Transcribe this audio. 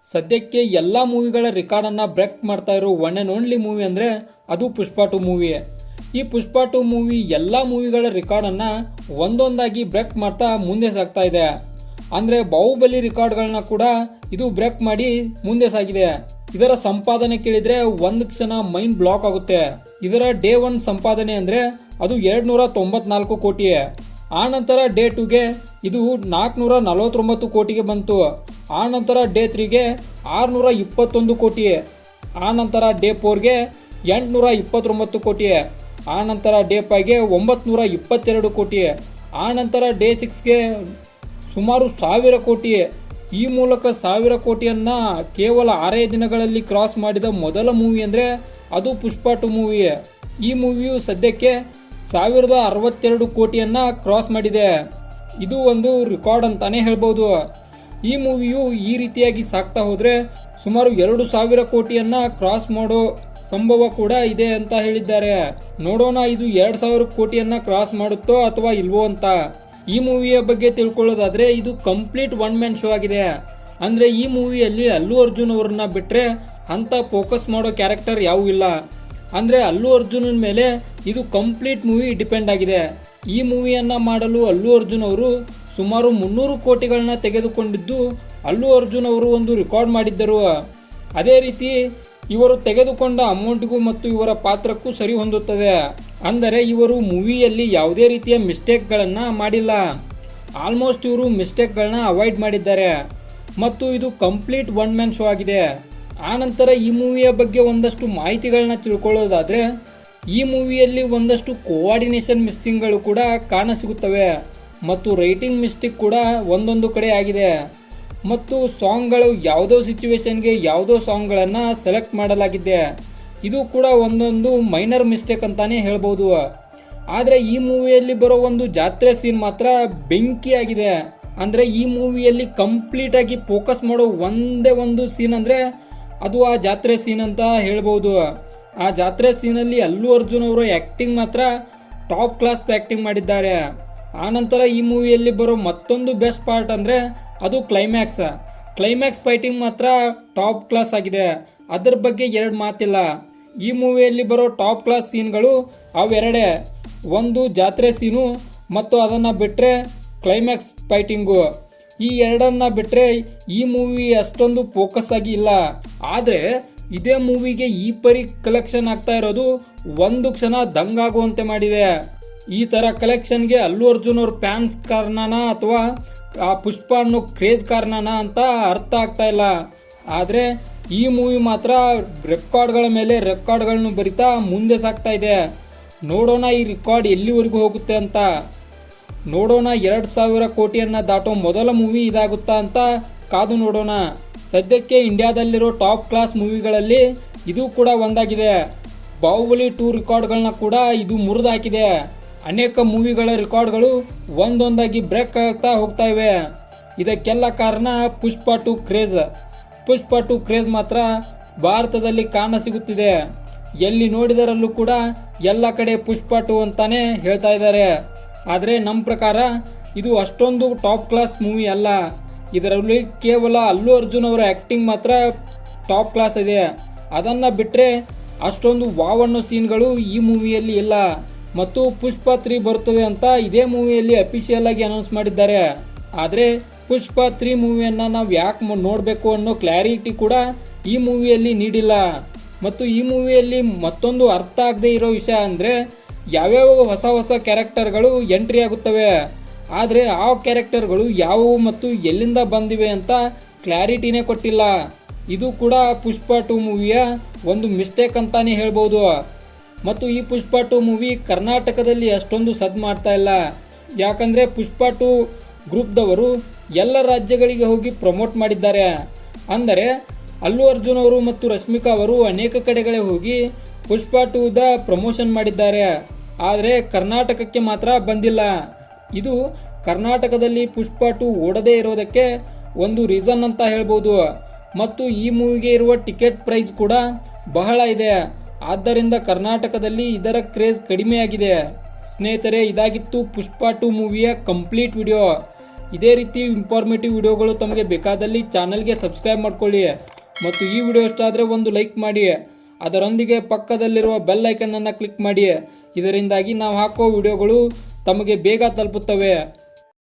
ಸದ್ಯಕ್ಕೆ ಎಲ್ಲ ಮೂವಿಗಳ ರೆಕಾರ್ಡನ್ನು ಬ್ರೇಕ್ ಮಾಡ್ತಾ ಇರೋ ಒನ್ ಆ್ಯಂಡ್ ಓನ್ಲಿ ಮೂವಿ ಅಂದರೆ ಅದು ಪುಷ್ಪ ಟು ಮೂವಿ. ಈ ಪುಷ್ಪ ಟು ಮೂವಿ ಎಲ್ಲ ಮೂವಿಗಳ ರೆಕಾರ್ಡನ್ನು ಒಂದೊಂದಾಗಿ ಬ್ರೇಕ್ ಮಾಡ್ತಾ ಮುಂದೆ ಸಾಗ್ತಾ ಇದೆ. ಅಂದರೆ ಬಾಹುಬಲಿ ರೆಕಾರ್ಡ್ಗಳನ್ನ ಕೂಡ ಇದು ಬ್ರೇಕ್ ಮಾಡಿ ಮುಂದೆ ಸಾಗಿದೆ. ಇದರ ಸಂಪಾದನೆ ಕೇಳಿದರೆ ಒಂದು ಕ್ಷಣ ಮೈಂಡ್ ಬ್ಲಾಕ್ ಆಗುತ್ತೆ. ಇದರ ಡೇ 1 ಸಂಪಾದನೆ ಅಂದರೆ ಅದು 294 ಕೋಟಿ. ಆ ನಂತರ ಡೇ 2ಗೆ ಇದು 449 ಕೋಟಿಗೆ ಬಂತು. ಆ ನಂತರ ಡೇ 3ಗೆ 621 ಕೋಟಿ. ಆ ನಂತರ ಡೇ 4ಗೆ 829 ಕೋಟಿ. ಆ ನಂತರ ಡೇ 5ಗೆ 922 ಕೋಟಿ. ಆ ನಂತರ ಡೇ 6ಗೆ ಸುಮಾರು 1000 ಕೋಟಿ. ಈ ಮೂಲಕ 1000 ಕೋಟಿಯನ್ನು ಕೇವಲ 6 ದಿನಗಳಲ್ಲಿ ಕ್ರಾಸ್ ಮಾಡಿದ ಮೊದಲ ಮೂವಿ ಅಂದರೆ ಅದು ಪುಷ್ಪ ಟು ಮೂವಿ. ಈ ಮೂವಿಯು ಸದ್ಯಕ್ಕೆ 1062 ಕೋಟಿಯನ್ನು ಕ್ರಾಸ್ ಮಾಡಿದೆ. ಇದು ಒಂದು ರೆಕಾರ್ಡ್ ಅಂತಾನೆ ಹೇಳ್ಬೋದು. ಈ ಮೂವಿಯು ಈ ರೀತಿಯಾಗಿ ಸಾಗ್ತಾ ಹೋದರೆ ಸುಮಾರು 2000 ಕೋಟಿಯನ್ನು ಕ್ರಾಸ್ ಮಾಡೋ ಸಂಭವ ಕೂಡ ಇದೆ ಅಂತ ಹೇಳಿದ್ದಾರೆ. ನೋಡೋಣ ಇದು 2000 ಕೋಟಿಯನ್ನು ಕ್ರಾಸ್ ಮಾಡುತ್ತೋ ಅಥವಾ ಇಲ್ವೋ ಅಂತ. ಈ ಮೂವಿಯ ಬಗ್ಗೆ ತಿಳ್ಕೊಳ್ಳೋದಾದ್ರೆ ಇದು ಕಂಪ್ಲೀಟ್ ಒನ್ ಮ್ಯಾನ್ ಶೋ ಆಗಿದೆ. ಅಂದ್ರೆ ಈ ಮೂವಿಯಲ್ಲಿ ಅಲ್ಲು ಅರ್ಜುನ್ ಅವ್ರನ್ನ ಬಿಟ್ರೆ ಅಂತ ಫೋಕಸ್ ಮಾಡೋ ಕ್ಯಾರೆಕ್ಟರ್ ಯಾವೂ ಇಲ್ಲ. ಅಂದ್ರೆ ಅಲ್ಲು ಅರ್ಜುನ್ ಮೇಲೆ ಇದು ಕಂಪ್ಲೀಟ್ ಮೂವಿ ಡಿಪೆಂಡ್ ಆಗಿದೆ. ಈ ಮೂವಿಯನ್ನ ಮಾಡಲು ಅಲ್ಲು ಅರ್ಜುನ್ ಅವರು ಸುಮಾರು 300 ಕೋಟಿಗಳನ್ನ ತೆಗೆದುಕೊಂಡಿದ್ದು ಅಲ್ಲು ಅರ್ಜುನ್ ಅವರು ಒಂದು ರೆಕಾರ್ಡ್ ಮಾಡಿದ್ದರು. ಅದೇ ರೀತಿ ಇವರು ತೆಗೆದುಕೊಂಡ ಅಮೌಂಟ್ಗೂ ಮತ್ತು ಇವರ ಪಾತ್ರಕ್ಕೂ ಸರಿ ಹೊಂದುತ್ತದೆ. ಅಂದರೆ ಇವರು ಮೂವಿಯಲ್ಲಿ ಯಾವುದೇ ರೀತಿಯ ಮಿಸ್ಟೇಕ್ಗಳನ್ನು ಮಾಡಿಲ್ಲ. ಆಲ್ಮೋಸ್ಟ್ ಇವರು ಮಿಸ್ಟೇಕ್ಗಳನ್ನ ಅವಾಯ್ಡ್ ಮಾಡಿದ್ದಾರೆ ಮತ್ತು ಇದು ಕಂಪ್ಲೀಟ್ ಒನ್ ಮ್ಯಾನ್ ಶೋ ಆಗಿದೆ. ಆನಂತರ ಈ ಮೂವಿಯ ಬಗ್ಗೆ ಒಂದಷ್ಟು ಮಾಹಿತಿಗಳನ್ನ ತಿಳ್ಕೊಳ್ಳೋದಾದರೆ ಈ ಮೂವಿಯಲ್ಲಿ ಒಂದಷ್ಟು ಕೋಆರ್ಡಿನೇಷನ್ ಮಿಸ್ಸಿಂಗ್ಗಳು ಕೂಡ ಕಾಣಸಿಗುತ್ತವೆ ಮತ್ತು ರೈಟಿಂಗ್ ಮಿಸ್ಟೇಕ್ ಕೂಡ ಒಂದೊಂದು ಕಡೆ ಆಗಿದೆ ಮತ್ತು ಸಾಂಗ್ಗಳು ಯಾವುದೋ ಸಿಚುವೇಶನ್ಗೆ ಯಾವುದೋ ಸಾಂಗ್ಗಳನ್ನು ಸೆಲೆಕ್ಟ್ ಮಾಡಲಾಗಿದೆ. ಇದು ಕೂಡ ಒಂದೊಂದು ಮೈನರ್ ಮಿಸ್ಟೇಕ್ ಅಂತಾನೆ ಹೇಳ್ಬೋದು. ಆದರೆ ಈ ಮೂವಿಯಲ್ಲಿ ಬರೋ ಒಂದು ಜಾತ್ರೆ ಸೀನ್ ಮಾತ್ರ ಬೆಂಕಿ ಆಗಿದೆ. ಅಂದರೆ ಈ ಮೂವಿಯಲ್ಲಿ ಕಂಪ್ಲೀಟ್ ಆಗಿ ಫೋಕಸ್ ಮಾಡೋ ಒಂದೇ ಒಂದು ಸೀನ್ ಅಂದರೆ ಅದು ಆ ಜಾತ್ರೆ ಸೀನ್ ಅಂತ ಹೇಳ್ಬೋದು. ಆ ಜಾತ್ರೆ ಸೀನಲ್ಲಿ ಅಲ್ಲು ಅರ್ಜುನ್ ಅವರು ಆ್ಯಕ್ಟಿಂಗ್ ಮಾತ್ರ ಟಾಪ್ ಕ್ಲಾಸ್ ಆ್ಯಕ್ಟಿಂಗ್ ಮಾಡಿದ್ದಾರೆ. ಆನಂತರ ಈ ಮೂವಿಯಲ್ಲಿ ಬರೋ ಮತ್ತೊಂದು ಬೆಸ್ಟ್ ಪಾರ್ಟ್ ಅಂದರೆ ಅದು ಕ್ಲೈಮ್ಯಾಕ್ಸ್ ಫೈಟಿಂಗ್ ಮಾತ್ರ ಟಾಪ್ ಕ್ಲಾಸ್ ಆಗಿದೆ. ಅದರ ಬಗ್ಗೆ ಎರಡು ಮಾತಿಲ್ಲ. ಈ ಮೂವಿಯಲ್ಲಿ ಬರೋ ಟಾಪ್ ಕ್ಲಾಸ್ ಸೀನ್ಗಳು ಅವೆರಡೇ, ಒಂದು ಜಾತ್ರೆ ಸೀನು ಮತ್ತು ಅದನ್ನು ಬಿಟ್ಟರೆ ಕ್ಲೈಮ್ಯಾಕ್ಸ್ ಫೈಟಿಂಗು. ಈ ಎರಡನ್ನ ಬಿಟ್ಟರೆ ಈ ಮೂವಿ ಅಷ್ಟೊಂದು ಫೋಕಸ್ ಆಗಿ ಇಲ್ಲ. ಆದರೆ ಇದೇ ಮೂವಿಗೆ ಈ ಪರಿ ಕಲೆಕ್ಷನ್ ಆಗ್ತಾ ಇರೋದು ಒಂದು ಕ್ಷಣ ದಂಗಾಗುವಂತೆ ಮಾಡಿದೆ. ಈ ಥರ ಕಲೆಕ್ಷನ್ಗೆ ಅಲ್ಲು ಅರ್ಜುನ್ ಅವ್ರ ಫ್ಯಾನ್ಸ್ ಕಾರಣನ ಅಥವಾ ಆ ಪುಷ್ಪ ಅನ್ನೋ ಕ್ರೇಜ್ ಕಾರಣನ ಅಂತ ಅರ್ಥ ಆಗ್ತಾ ಇಲ್ಲ. ಆದರೆ ಈ ಮೂವಿ ಮಾತ್ರ ರೆಕಾರ್ಡ್ಗಳ ಮೇಲೆ ರೆಕಾರ್ಡ್ಗಳನ್ನು ಬರಿತಾ ಮುಂದೆ ಸಾಗ್ತಾ ಇದೆ. ನೋಡೋಣ ಈ ರೆಕಾರ್ಡ್ ಎಲ್ಲಿವರೆಗೂ ಹೋಗುತ್ತೆ ಅಂತ. ನೋಡೋಣ 2000 ಕೋಟಿಯನ್ನು ದಾಟೋ ಮೊದಲ ಮೂವಿ ಇದಾಗುತ್ತಾ ಅಂತ ಕಾದು ನೋಡೋಣ. ಸದ್ಯಕ್ಕೆ ಇಂಡಿಯಾದಲ್ಲಿರೋ ಟಾಪ್ ಕ್ಲಾಸ್ ಮೂವಿಗಳಲ್ಲಿ ಇದು ಕೂಡ ಒಂದಾಗಿದೆ. ಬಾಹುಬಲಿ 2 ರೆಕಾರ್ಡ್ಗಳನ್ನ ಕೂಡ ಇದು ಮುರಿದು ಹಾಕಿದೆ. ಅನೇಕ ಮೂವಿಗಳ ರೆಕಾರ್ಡ್ಗಳು ಒಂದೊಂದಾಗಿ ಬ್ರೇಕ್ ಆಗ್ತಾ ಹೋಗ್ತಾ ಇವೆ. ಇದಕ್ಕೆಲ್ಲ ಕಾರಣ ಪುಷ್ಪ ಟು ಕ್ರೇಜ್ ಮಾತ್ರ ಭಾರತದಲ್ಲಿ ಕಾಣಸಿಗುತ್ತಿದೆ. ಎಲ್ಲಿ ನೋಡಿದರಲ್ಲೂ ಕೂಡ ಎಲ್ಲ ಕಡೆ ಪುಷ್ಪ 2 ಅಂತಾನೆ ಹೇಳ್ತಾ ಇದ್ದಾರೆ. ಆದರೆ ನಮ್ಮ ಪ್ರಕಾರ ಇದು ಅಷ್ಟೊಂದು ಟಾಪ್ ಕ್ಲಾಸ್ ಮೂವಿ ಅಲ್ಲ. ಇದರಲ್ಲಿ ಕೇವಲ ಅಲ್ಲು ಅರ್ಜುನ್ ಅವರ ಆ್ಯಕ್ಟಿಂಗ್ ಮಾತ್ರ ಟಾಪ್ ಕ್ಲಾಸ್ ಇದೆ. ಅದನ್ನು ಬಿಟ್ಟರೆ ಅಷ್ಟೊಂದು ವಾವಣ್ಣು ಸೀನ್ಗಳು ಈ ಮೂವಿಯಲ್ಲಿ ಇಲ್ಲ. ಮತ್ತು ಪುಷ್ಪ 3 ಬರುತ್ತದೆ ಅಂತ ಇದೇ ಮೂವಿಯಲ್ಲಿ ಅಫಿಷಿಯಲ್ ಆಗಿ ಅನೌನ್ಸ್ ಮಾಡಿದ್ದಾರೆ. ಆದರೆ ಪುಷ್ಪ 3 ಮೂವಿಯನ್ನು ನಾವು ಯಾಕೆ ನೋಡಬೇಕು ಅನ್ನೋ ಕ್ಲಾರಿಟಿ ಕೂಡ ಈ ಮೂವಿಯಲ್ಲಿ ನೀಡಿಲ್ಲ. ಮತ್ತು ಈ ಮೂವಿಯಲ್ಲಿ ಮತ್ತೊಂದು ಅರ್ಥ ಆಗದೆ ಇರೋ ವಿಷಯ ಅಂದರೆ ಯಾವ್ಯಾವ ಹೊಸ ಕ್ಯಾರೆಕ್ಟರ್ಗಳು ಎಂಟ್ರಿ ಆಗುತ್ತವೆ. ಆದರೆ ಆ ಕ್ಯಾರೆಕ್ಟರ್ಗಳು ಯಾವುವು ಮತ್ತು ಎಲ್ಲಿಂದ ಬಂದಿವೆ ಅಂತ ಕ್ಲಾರಿಟಿನೇ ಕೊಟ್ಟಿಲ್ಲ. ಇದು ಕೂಡ ಪುಷ್ಪ 2 ಮೂವಿಯ ಒಂದು ಮಿಸ್ಟೇಕ್ ಅಂತಾನೆ ಹೇಳ್ಬೋದು. ಮತ್ತು ಈ ಪುಷ್ಪ 2 ಮೂವಿ ಕರ್ನಾಟಕದಲ್ಲಿ ಅಷ್ಟೊಂದು ಸದ್ ಮಾಡ್ತಾ ಇಲ್ಲ. ಯಾಕಂದರೆ ಪುಷ್ಪ 2 ಗ್ರೂಪ್ದವರು ಎಲ್ಲ ರಾಜ್ಯಗಳಿಗೆ ಹೋಗಿ ಪ್ರಮೋಟ್ ಮಾಡಿದ್ದಾರೆ. ಅಂದರೆ ಅಲ್ಲು ಅರ್ಜುನ್ ಅವರು ಮತ್ತು ರಶ್ಮಿಕಾ ಅವರು ಅನೇಕ ಕಡೆಗಳಿಗೆ ಹೋಗಿ ಪುಷ್ಪ 2ದ ಪ್ರಮೋಷನ್ ಮಾಡಿದ್ದಾರೆ. ಆದರೆ ಕರ್ನಾಟಕಕ್ಕೆ ಮಾತ್ರ ಬಂದಿಲ್ಲ. ಇದು ಕರ್ನಾಟಕದಲ್ಲಿ ಪುಷ್ಪ 2 ಓಡದೇ ಇರೋದಕ್ಕೆ ಒಂದು ರೀಸನ್ ಅಂತ ಹೇಳ್ಬೋದು. ಮತ್ತು ಈ ಮೂವಿಗೆ ಇರುವ ಟಿಕೆಟ್ ಪ್ರೈಸ್ ಕೂಡ ಬಹಳ ಇದೆ. ಆದ್ದರಿಂದ ಕರ್ನಾಟಕದಲ್ಲಿ ಇದರ ಕ್ರೇಜ್ ಕಡಿಮೆಯಾಗಿದೆ. ಸ್ನೇಹಿತರೆ, ಇದಾಗಿತ್ತು ಪುಷ್ಪ 2 ಮೂವಿಯ ಕಂಪ್ಲೀಟ್ ವಿಡಿಯೋ. ಇದೇ ರೀತಿ ಇನ್ಫಾರ್ಮೇಟಿವ್ ವಿಡಿಯೋಗಳು ತಮಗೆ ಬೇಕಾದಲ್ಲಿ ಚಾನಲ್ಗೆ ಸಬ್ಸ್ಕ್ರೈಬ್ ಮಾಡ್ಕೊಳ್ಳಿ ಮತ್ತು ಈ ವಿಡಿಯೋ ಇಷ್ಟ ಆದರೆ ಒಂದು ಲೈಕ್ ಮಾಡಿ, ಅದರೊಂದಿಗೆ ಪಕ್ಕದಲ್ಲಿರುವ ಬೆಲ್ ಐಕನ್ ಅನ್ನು ಕ್ಲಿಕ್ ಮಾಡಿ. ಇದರಿಂದಾಗಿ ನಾವು ಹಾಕೋ ವಿಡಿಯೋಗಳು ತಮಗೆ ಬೇಗ ತಲುಪುತ್ತವೆ.